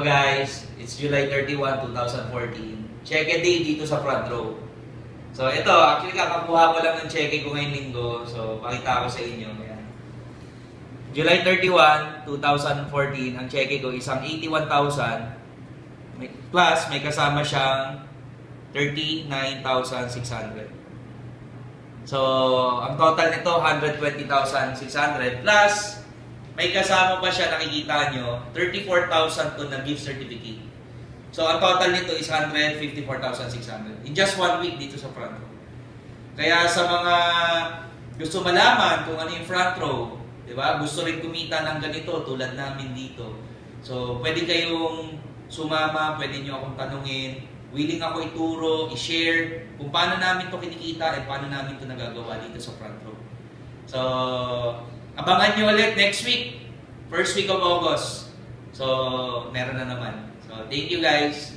guys, it's July 31, 2014. Check a day dito sa front row. So ito, actually kakakuha ko lang ng check ko ngayong linggo. So pakita ko sa inyo. Ayan. July 31, 2014, ang check ko isang 81,000 plus may kasama siyang 39,600. So ang total nito 120,600 plus may kasama pa siya, nakikita nyo, 34,000 to na gift certificate. So, ang total nito is 154,600. In just 1 week dito sa front row. Kaya sa mga gusto malaman kung ano yung front row, diba? Gusto rin kumita ng ganito tulad namin dito. So, pwede kayong sumama, pwede nyo akong tanungin. Willing ako ituro, i-share kung paano namin to kinikita at paano namin to nagagawa dito sa front row. So, abangan nyo ulit next week, first week of August. So, meron na naman. So, thank you guys.